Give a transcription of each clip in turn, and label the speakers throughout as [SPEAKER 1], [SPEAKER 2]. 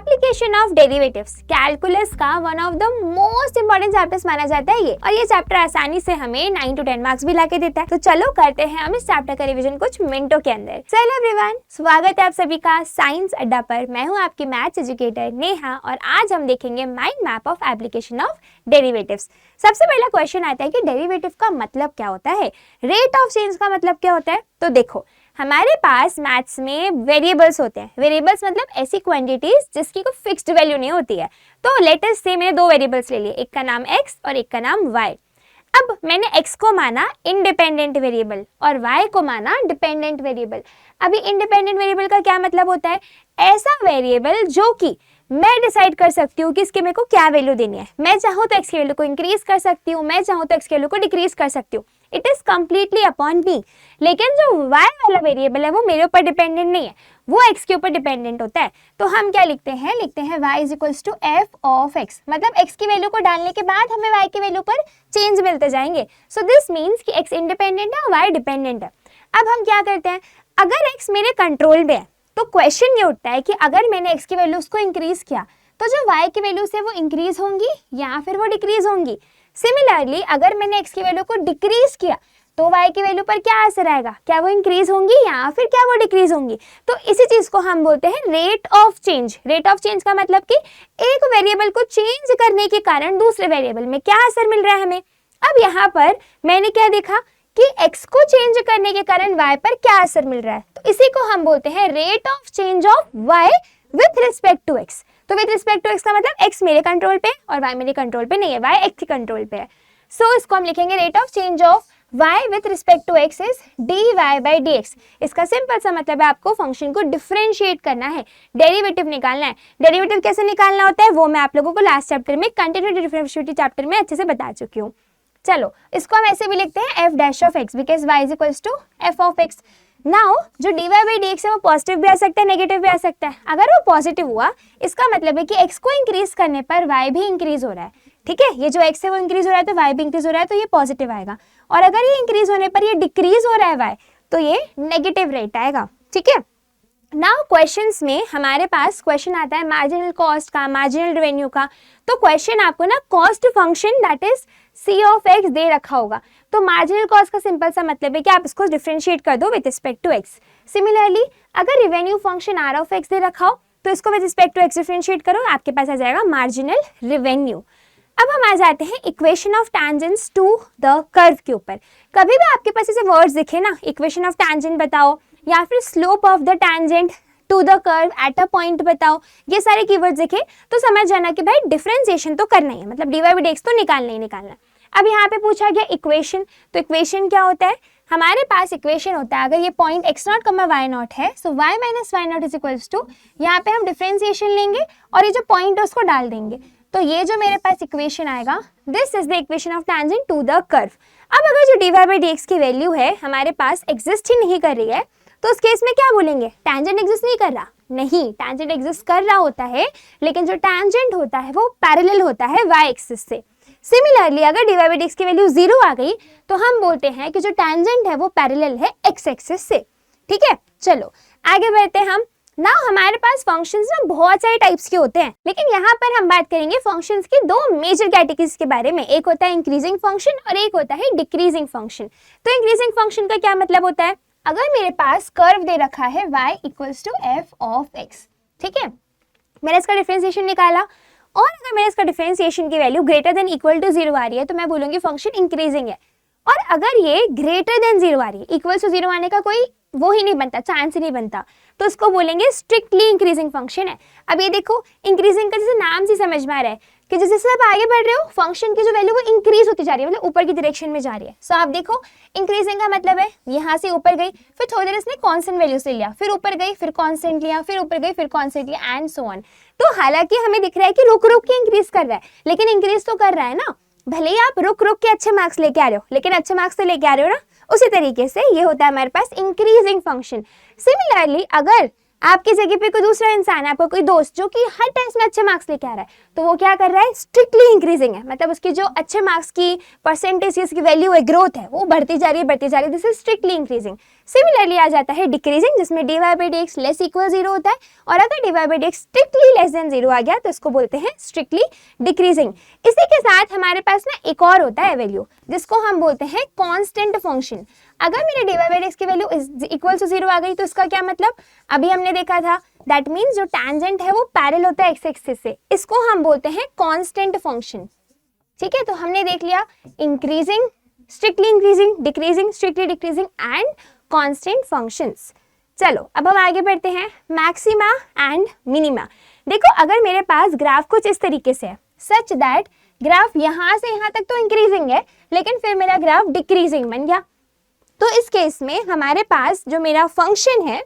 [SPEAKER 1] Application of derivatives calculus का one of the most important chapters माना जाता है ये, और ये चैप्टर आसानी से हमें 9 to 10 मार्क्स भी लाके देता है। तो चलो करते हैं हम इस चैप्टर का रिवीजन कुछ मिनटों के अंदर। हेलो एवरीवन, स्वागत है आप सभी का साइंस अड्डा पर। मैं हूँ आपकी मैथ्स एजुकेटर नेहा, और आज हम देखेंगे mind map of application of derivatives. सबसे पहला क्वेश्चन आता है कि डेरिवेटिव का मतलब क्या होता है, रेट ऑफ चेंज का मतलब क्या होता है। तो देखो, हमारे पास मैथ्स में वेरिएबल्स होते हैं। वेरिएबल्स मतलब ऐसी क्वांटिटीज जिसकी कोई फिक्स्ड वैल्यू नहीं होती है। तो लेट अस से मैंने दो वेरिएबल्स ले लिए, एक का नाम x और एक का नाम y। अब मैंने x को माना इंडिपेंडेंट वेरिएबल और y को माना डिपेंडेंट वेरिएबल। अभी इंडिपेंडेंट वेरिएबल का क्या मतलब होता है, ऐसा वेरिएबल जो कि मैं डिसाइड कर सकती हूँ कि इसके मेरे को क्या वैल्यू देनी है। मैं चाहूँ तो x की वैल्यू को इंक्रीज कर सकती हूँ, मैं चाहूँ तो x की वैल्यू को डिक्रीज कर सकती हूँ। इट इज कम्प्लीटली अपॉन मी। लेकिन जो y वाला वेरिएबल है वो मेरे ऊपर डिपेंडेंट नहीं है, वो x के ऊपर डिपेंडेंट होता है। तो हम क्या लिखते हैं, y is equals to f of x। मतलब x की वैल्यू को डालने के बाद हमें y की वैल्यू पर चेंज मिलते जाएंगे। सो दिस मीन्स कि x इंडिपेंडेंट है और y डिपेंडेंट है। अब हम क्या करते हैं, अगर x मेरे कंट्रोल में है तो क्वेश्चन ये उठता है कि अगर मैंने x की वैल्यू उसको इंक्रीज किया तो जो y की वैल्यू से वो इंक्रीज होंगी या फिर वो डिक्रीज होंगी। सिमिलरली अगर मैंने x की वैल्यू को डिक्रीज किया तो y की वैल्यू पर क्या असर आएगा, क्या वो इंक्रीज होंगी या फिर क्या वो डिक्रीज होंगी। तो इसी चीज को हम बोलते हैं rate of change. Rate of change का मतलब कि एक वेरिएबल को चेंज करने के कारण दूसरे वेरिएबल में क्या असर मिल रहा है हमें। अब यहाँ पर मैंने क्या देखा कि x को चेंज करने के कारण y पर क्या असर मिल रहा है। तो इसी को हम बोलते हैं rate of change of y with respect to x। तो विथ रिस्पेक्ट टू x का मतलब x मेरे कंट्रोल पे और y मेरे कंट्रोल पे नहीं है, y x के कंट्रोल पे है। सो इसको हम लिखेंगे rate of change of y with respect to x is dy by dx। इसका सिंपल सा मतलब है आपको फंक्शन को डिफरेंशिएट करना है, डेरिवेटिव निकालना है। डेरिवेटिव कैसे निकालना होता है वो मैं आप लोगों को लास्ट चैप्टर में कंटिन्यूटी डिफरेंशिएबिलिटी चैप्टर में अच्छे से बता चुकी हूँ। चलो इसको हम ऐसे भी लिखते हैं f dash of x because y is equals to f of x। Now जो dy बाई dx है वो पॉजिटिव भी आ सकता है, नेगेटिव भी आ सकता है। अगर वो पॉजिटिव हुआ इसका मतलब है कि x को इंक्रीज करने पर y भी इंक्रीज हो रहा है। ठीक है, ये जो x है वो इंक्रीज हो रहा है तो y भी इंक्रीज हो रहा है, तो ये पॉजिटिव आएगा। और अगर ये इंक्रीज होने पर ये डिक्रीज हो रहा है y, तो ये नेगेटिव रेट आएगा। ठीक है, नाउ क्वेश्चंस में हमारे पास क्वेश्चन आता है मार्जिनल कॉस्ट का, मार्जिनल रेवेन्यू का। तो क्वेश्चन आपको ना cost function that is c of x दे रखा होगा। तो मार्जिनल कॉस्ट का सिंपल सा मतलब है कि आप इसको डिफरेंशिएट कर दो with respect to x। Similarly अगर revenue function r of x दे रखा हो तो इसको with respect to x differentiate करो, आपके पास आ जाएगा मार्जिनल रेवेन्यू। अब हम आ जाते हैं equation of tangents to the curve के ऊपर। कभी भी आपके पास ऐसे वर्ड्स दिखे ना, इक्वेशन ऑफ टैंजेंट बताओ या फिर slope of the tangent to the curve at a point बताओ, ये सारे कीवर्ड्स दिखे तो समझ जाना कि भाई डिफरेंशिएशन तो करना ही है, मतलब dy बाई dx तो निकालना ही निकालना है। अब यहाँ पे पूछा गया इक्वेशन, तो इक्वेशन क्या होता है, हमारे पास इक्वेशन होता है अगर ये point x not comma y not है so y minus y not is equals to, यहाँ पे हम डिफरेंशिएशन लेंगे और ये जो पॉइंट है उसको डाल देंगे। तो ये जो मेरे पास इक्वेशन आएगा this is the equation of tangent to the curve. अब अगर जो dy बाई dx की वैल्यू है हमारे पास एग्जिस्ट ही नहीं कर रही है तो उस केस में क्या बोलेंगे, टैंजेंट एग्जिस्ट नहीं कर रहा। नहीं, टैंजेंट एग्जिस्ट कर रहा होता है, लेकिन जो टैंजेंट होता है वो पैरेलल होता है y एक्सिस से। सिमिलरली अगर dy बाई dx की वैल्यू 0 आ गई तो हम बोलते हैं कि जो टैंजेंट है वो पैरेलल है x एक्सिस से। ठीक है, चलो आगे बढ़ते हैं हम। ना हमारे पास फंक्शंस ना बहुत सारे टाइप्स के होते हैं, लेकिन यहाँ पर हम बात करेंगे फंक्शंस की दो मेजर कैटेगरीज के बारे में। एक होता है इंक्रीजिंग फंक्शन और एक होता है डिक्रीजिंग फंक्शन। तो इंक्रीजिंग फंक्शन का क्या मतलब होता है, अगर मेरे पास कर्व दे रखा है y equals to f of x, ठीक है, मैंने इसका डिफरेंशिएशन निकाला और अगर मैंने इसका डिफरेंशिएशन की value greater than equal to 0 आ रही है तो मैं बोलूंगी फंक्शन इंक्रीजिंग है। और अगर ये ग्रेटर देन 0 आ रही है, इक्वल टू 0 आने का कोई वो ही नहीं बनता, चांस ही नहीं बनता, तो उसको बोलेंगे स्ट्रिक्टली इंक्रीजिंग फंक्शन है। अब ये देखो इंक्रीजिंग का जैसे नाम से समझ में आ रहा है कि जैसे जैसे आप आगे बढ़ रहे हो फंक्शन की जो वैल्यू वो इंक्रीज होती जा रही है, मतलब ऊपर की डायरेक्शन में जा रही है। सो आप देखो इंक्रीजिंग का मतलब है यहाँ से ऊपर गई, फिर थोड़ी देर इसने कांस्टेंट वैल्यू से लिया, फिर ऊपर गई, फिर कांस्टेंट लिया, फिर ऊपर गई, फिर कांस्टेंट लिया एंड सो ऑन। तो हालांकि हमें दिख रहा है कि रुक रुक के इंक्रीज कर रहा है, लेकिन इंक्रीज तो कर रहा है ना। भले ही आप रुक रुक के अच्छे मार्क्स लेके आ रहे हो, लेकिन अच्छे मार्क्स तो लेके आ रहे हो ना। उसी तरीके से ये होता है हमारे पास इंक्रीजिंग फंक्शन। सिमिलरली अगर आपकी जगह पे कोई दूसरा इंसान है, आपका कोई दोस्त जो कि हर टेस्ट में अच्छे मार्क्स लेके आ रहा है, तो वो क्या कर रहा है, स्ट्रिक्टली इंक्रीजिंग है, मतलब उसकी जो अच्छे मार्क्स की परसेंटेज की वैल्यू है, ग्रोथ है, वो बढ़ती जा रही है, बढ़ती जा रही है। This is strictly increasing. Similarly आ जाता है डिक्रीजिंग, जिसमें dy by dx less equal 0 होता है, और अगर dy by dx strictly less than 0 आ गया तो इसको बोलते हैं स्ट्रिक्टली डिक्रीजिंग। इसी के साथ हमारे पास ना एक और होता है वैल्यू, जिसको हम बोलते हैं कांस्टेंट फंक्शन। अगर मेरे dy by dx की वैल्यू इक्वल टू 0 आ गई तो इसका क्या मतलब, अभी हमने देखा था दैट मीन्स जो टैंजेंट है वो पैरेलल होता है x एक्सिस से, इसको हम बोलते हैं कांस्टेंट फंक्शन। ठीक है, तो हमने देख लिया increasing, strictly increasing, decreasing, strictly decreasing and constant functions. चलो अब हम आगे बढ़ते हैं, मैक्सिमा एंड मिनिमा। देखो अगर मेरे पास ग्राफ कुछ इस तरीके से है, सच दैट ग्राफ यहाँ से यहाँ तक तो इंक्रीजिंग है लेकिन फिर मेरा ग्राफ डिक्रीजिंग बन गया, तो इस केस में हमारे पास जो मेरा फंक्शन है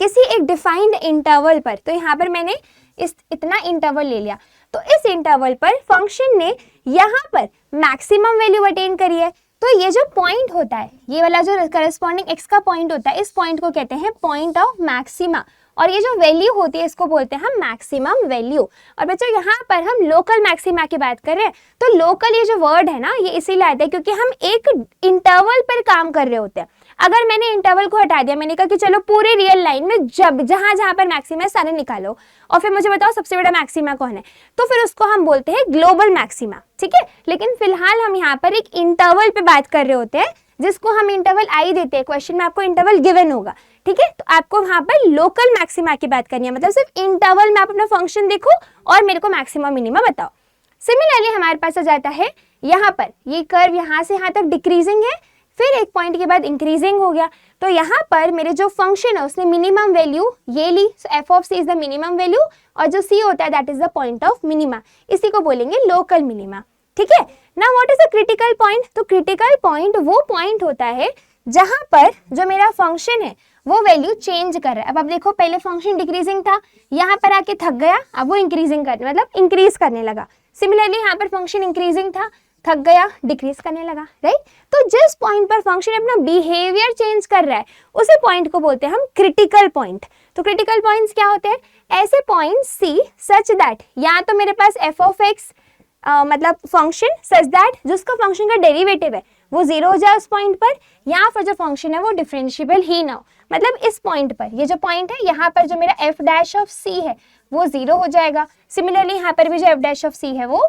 [SPEAKER 1] किसी एक डिफाइंड इंटरवल पर, तो यहाँ पर मैंने इतना इंटरवल ले लिया, तो इस इंटरवल पर फंक्शन ने यहाँ पर मैक्सिमम वैल्यू अटेन करी है, तो ये जो पॉइंट होता है, ये वाला जो करस्पॉन्डिंग x का पॉइंट होता है, इस पॉइंट को कहते हैं पॉइंट ऑफ मैक्सिमा, और ये जो वैल्यू होती है इसको बोलते हैं हम मैक्सिमम वैल्यू। और बच्चों यहाँ पर हम लोकल मैक्सिमा की बात कर रहे हैं, तो लोकल ये जो वर्ड है ना ये इसीलिए आता है क्योंकि हम एक इंटरवल पर काम कर रहे होते हैं। अगर मैंने इंटरवल को हटा दिया, मैंने कहा कि चलो पूरे रियल लाइन में जब जहां जहां पर मैक्सिमा है सारे निकालो और फिर मुझे बताओ सबसे बड़ा मैक्सिमा कौन है, तो फिर उसको हम बोलते हैं ग्लोबल मैक्सिमा। ठीक है, लेकिन फिलहाल हम यहाँ पर एक इंटरवल पे बात कर रहे होते हैं जिसको हम इंटरवल आई देते हैं, क्वेश्चन में आपको इंटरवल गिवन होगा। ठीक है, तो आपको वहां पर लोकल मैक्सिमा की बात करनी है, मतलब सिर्फ इंटरवल में आप अपना फंक्शन देखो और मेरे को मैक्सिमा मिनिमा बताओ। सिमिलरली हमारे पास आ जाता है यहाँ पर, ये कर्व यहाँ से यहाँ तक डिक्रीजिंग है, फिर एक पॉइंट के बाद इंक्रीजिंग हो गया, तो यहाँ पर मेरे जो फंक्शन है उसने मिनिमम वैल्यू ये ली, so F of C is the minimum value, और जो सी होता है that is the point of minima, इसी को बोलेंगे लोकल मिनिमा। ठीक है, now what is a critical point, तो क्रिटिकल पॉइंट वो पॉइंट होता है जहां पर जो मेरा फंक्शन है वो वैल्यू चेंज कर रहा है। अब आप देखो पहले फंक्शन डिक्रीजिंग था, यहाँ पर आके थक गया, अब वो इंक्रीजिंग करने मतलब इंक्रीज करने लगा। सिमिलरली यहाँ पर फंक्शन इंक्रीजिंग था, थक गया, डिक्रीज करने लगा, राइट। तो जिस पॉइंट पर फंक्शन अपना बिहेवियर चेंज कर रहा है उसी पॉइंट को बोलते हैं हम क्रिटिकल पॉइंट। तो क्रिटिकल पॉइंट्स क्या होते हैं, ऐसे पॉइंट सी सच दैट या तो मेरे पास एफ ऑफ एक्स मतलब फंक्शन सच दैट जिसका फंक्शन का डेरिवेटिव है वो 0 हो जाए उस पॉइंट पर, या फिर जो फंक्शन है वो डिफरेंशिएबल ही ना हो, मतलब इस पॉइंट पर, ये जो पॉइंट है यहाँ पर जो मेरा एफ डैश ऑफ सी है वो 0 हो जाएगा। सिमिलरली यहाँ पर भी जो एफ डैश ऑफ सी है वो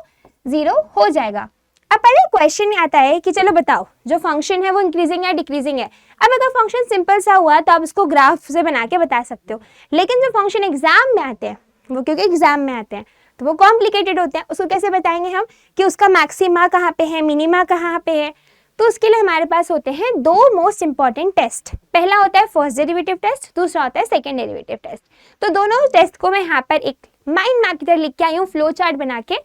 [SPEAKER 1] 0 हो जाएगा। अब पहले क्वेश्चन आता है कि चलो बताओ जो फंक्शन है वो इंक्रीजिंग या डिक्रीजिंग है। अब अगर फंक्शन सिंपल सा हुआ तो आप इसको ग्राफ से बना के बता सकते हो, लेकिन जो फंक्शन एग्जाम में आते हैं वो क्योंकि एग्जाम में आते हैं तो वो कॉम्प्लिकेटेड होते हैं, उसको कैसे बताएंगे हम कि उसका मैक्सिमा कहाँ पे है, मिनिमा कहाँ पे है। तो उसके लिए हमारे पास होते हैं दो मोस्ट इंपॉर्टेंट टेस्ट, पहला होता है फर्स्ट डेरिवेटिव टेस्ट, दूसरा होता है सेकंड डेरिवेटिव टेस्ट। तो दोनों टेस्ट को मैं यहाँ पर एक माइंड मैप की तरह लिख के आई हूँ फ्लो चार्ट बना के।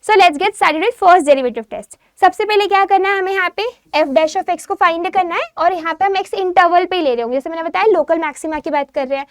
[SPEAKER 1] So let's get started with first derivative test. सबसे पहले क्या करना है, हमें यहाँ पे एफ डैश ऑफ एक्स को फाइंड करना है, और यहाँ पे हम एक्स इंटरवल पे ही ले रहे होंगे, जैसे मैंने बताया लोकल मैक्सिमा की बात कर रहे हैं।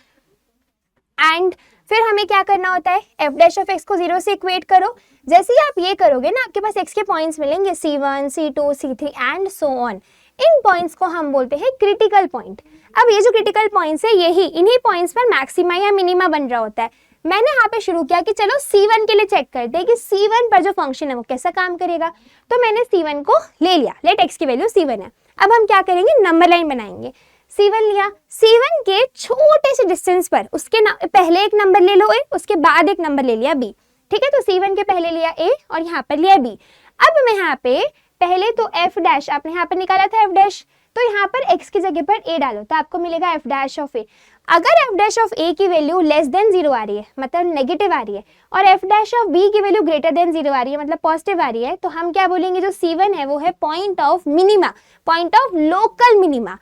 [SPEAKER 1] एंड फिर हमें क्या करना होता है, एफ डैश ऑफ एक्स को 0 से इक्वेट करो। जैसे ही आप ये करोगे ना आपके पास एक्स के पॉइंट्स मिलेंगे C1, C2, C3 and so on. In points को हम बोलते हैं क्रिटिकल पॉइंट। अब ये जो क्रिटिकल पॉइंट्स है यही इन्हीं पॉइंट्स पर मैक्सिमा या मिनिमा बन रहा होता है। मैंने यहाँ पे शुरू किया कि चलो C1 के लिए चेक करते हैं कि C1 पर जो फंक्शन है वो कैसा काम करेगा। तो मैंने C1 को ले लिया, लेट एक्स की वैल्यू C1 है। अब हम क्या करेंगे, नंबर लाइन बनाएंगे। C1 लिया, C1 के छोटे से डिस्टेंस पर उसके पहले एक नंबर ले लो A, उसके बाद एक नंबर ले लिया B। ठीक है, तो C1 के पहले लिया A और यहाँ पर लिया B। अब मैं यहाँ पे पहले तो f डैश आपने यहाँ पर निकाला था f डैश, तो यहाँ पर x की जगह पर a डालो तो आपको मिलेगा f डैश ऑफ a। अगर f डैश ऑफ a की वैल्यू लेस देन 0 आ रही है मतलब नेगेटिव आ रही है, और f डैश ऑफ b की वैल्यू ग्रेटर देन 0 आ रही है मतलब पॉजिटिव आ रही है, तो हम क्या बोलेंगे जो C1 है वो है point of minima, point of local minima.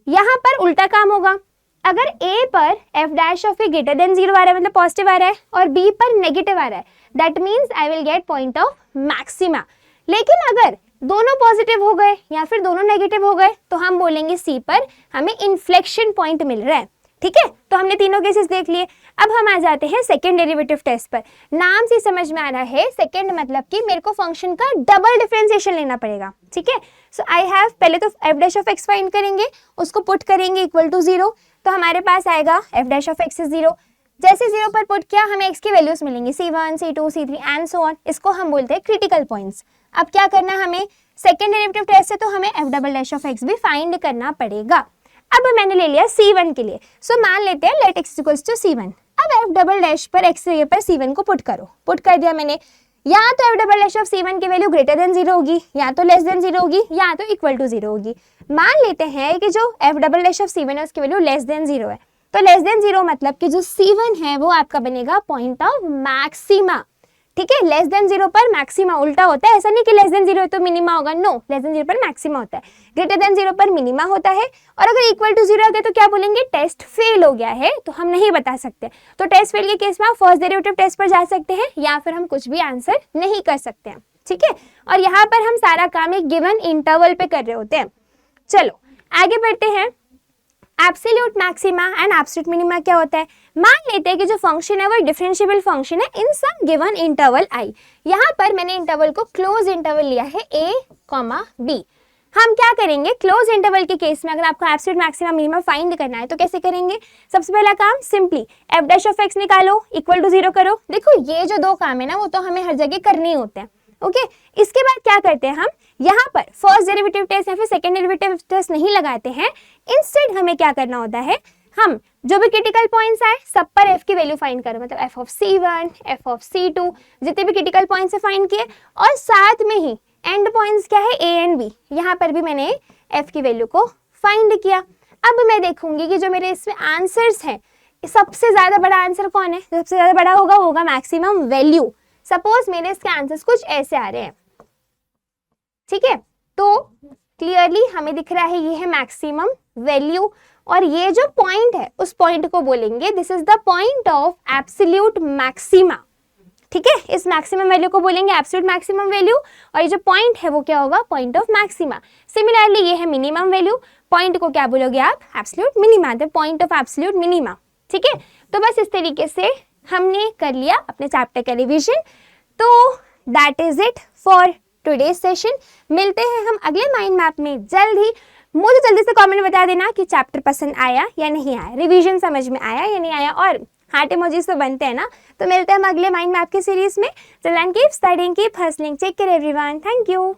[SPEAKER 1] यहाँ पर उल्टा काम होगा, अगर a पर f dash of a greater than 0 आ रहा है मतलब पॉजिटिव आ रहा है और b पर नेगेटिव आ रहा है, that means I will get point of maxima. लेकिन अगर दोनों पॉजिटिव हो गए या फिर दोनों नेगेटिव हो गए तो हम बोलेंगे C पर हमें इन्फ्लेक्शन पॉइंट मिल रहा है। ठीक है, तो हमने तीनों केसेस देख लिए। अब हम आ जाते हैं सेकंड डेरिवेटिव टेस्ट पर। नाम से समझ में आ रहा है सेकंड मतलब कि मेरे को फंक्शन का डबल डिफरेंशिएशन लेना पड़ेगा। ठीक है, सो आई हैव पहले तो f dash of x find करेंगे, उसको पुट करेंगे इक्वल टू 0, तो हमारे पास आएगा f dash of x is 0। जैसे 0 पर पुट किया हमें x की वैल्यूज मिलेंगी C1, C2, C3 and so on. इसको हम बोलते हैं क्रिटिकल पॉइंट्स। अब क्या करना है हमें, सेकंड डेरिवेटिव टेस्ट से तो हमें f double dash of x भी फाइंड करना पड़ेगा। अब मैंने ले लिया C1 के लिए, सो मान लेते हैं late x equals to C1। अब f डबल डैश पर x पर C1 को पुट करो, पुट कर दिया मैंने। या तो f double dash of C1 की वैल्यू ग्रेटर देन 0 होगी, या तो लेस देन 0 होगी, या तो इक्वल टू 0 होगी। मान लेते हैं कि जो f double dash of C1 है उसकी वैल्यू लेस देन 0 है, तो लेस देन 0 मतलब कि जो C1 है वो आपका बनेगा पॉइंट ऑफ मैक्सिमा। ठीक है, लेस देन 0 पर मैक्सिमा उल्टा होता है, ऐसा नहीं कि लेस देन 0 है तो मिनिमा होगा, नो, लेस देन 0 पर मैक्सिमा होता है, ग्रेटर देन 0 पर मिनिमा होता है। और अगर इक्वल टू 0 आ गया तो क्या बोलेंगे, टेस्ट फेल हो गया है, तो हम नहीं बता सकते। तो टेस्ट फेल के केस में आप फर्स्ट डेरिवेटिव टेस्ट पर जा सकते हैं, या फिर हम कुछ भी आंसर नहीं कर सकते हैं। ठीक है, और यहाँ पर हम सारा काम एक गिवन इंटरवल पे कर रहे होते हैं। चलो आगे बढ़ते हैं। Absolute maxima and absolute minima क्या होता है, मान लेते हैं कि जो फंक्शन है वो डिफरेंशिएबल फंक्शन है इन सम गिवन इंटरवल i। यहाँ पर मैंने इंटरवल को क्लोज इंटरवल लिया है a, b। हम क्या करेंगे, क्लोज इंटरवल के केस में अगर आपको एब्सोल्यूट मैक्सिमा मिनिमा फाइंड करना है तो कैसे करेंगे, सबसे पहला काम simply f dash of x निकालो, इक्वल टू 0 करो। देखो ये जो दो काम है ना वो तो हमें हर जगह करने ही होते हैं। ओके, इसके बाद क्या करते हैं हम, यहाँ पर फर्स्ट डेरिवेटिव टेस्ट या फिर सेकंड डेरिवेटिव टेस्ट नहीं लगाते हैं, इंस्टेड हमें क्या करना होता है, हम जो भी क्रिटिकल पॉइंट्स आए सब पर f की वैल्यू फाइंड करो, मतलब f of C1, f of C2, जितने भी क्रिटिकल पॉइंट्स है फाइंड किए, और साथ में ही एंड पॉइंट्स क्या है a एंड b, यहाँ पर भी मैंने f की वैल्यू को फाइंड किया। अब मैं देखूंगी कि जो मेरे इसमें आंसर्स हैं, सबसे ज्यादा बड़ा आंसर कौन है, सबसे ज्यादा बड़ा होगा मैक्सिमम वैल्यू। सपोज मेरे इसके आंसर्स कुछ ऐसे आ रहे हैं, ठीक है, तो क्लियरली हमें दिख रहा है ये है मैक्सिमम वैल्यू, और ये जो पॉइंट है उस पॉइंट को बोलेंगे this is the point of absolute maxima. ठीक है, इस मैक्सिमम वैल्यू को बोलेंगे एब्सोल्यूट मैक्सिमम वैल्यू, और ये जो पॉइंट है वो क्या होगा, पॉइंट ऑफ मैक्सिमा। सिमिलरली ये है मिनिमम वैल्यू, पॉइंट को क्या बोलोगे आप, absolute minima, the point of absolute minima. ठीक है, तो बस इस तरीके से हमने कर लिया अपने चैप्टर का रिवीजन। तो that is it for today session. मिलते हैं हम अगले माइंड मैप में जल्द ही। मुझे जल्दी से कमेंट बता देना कि चैप्टर पसंद आया या नहीं आया, रिवीजन समझ में आया या नहीं आया, और हार्ट इमोजीज तो बनते हैं ना। तो मिलते हैं हम अगले माइंड मैप की सीरीज में। Till then keep studying, keep hustling, take care everyone, thank you.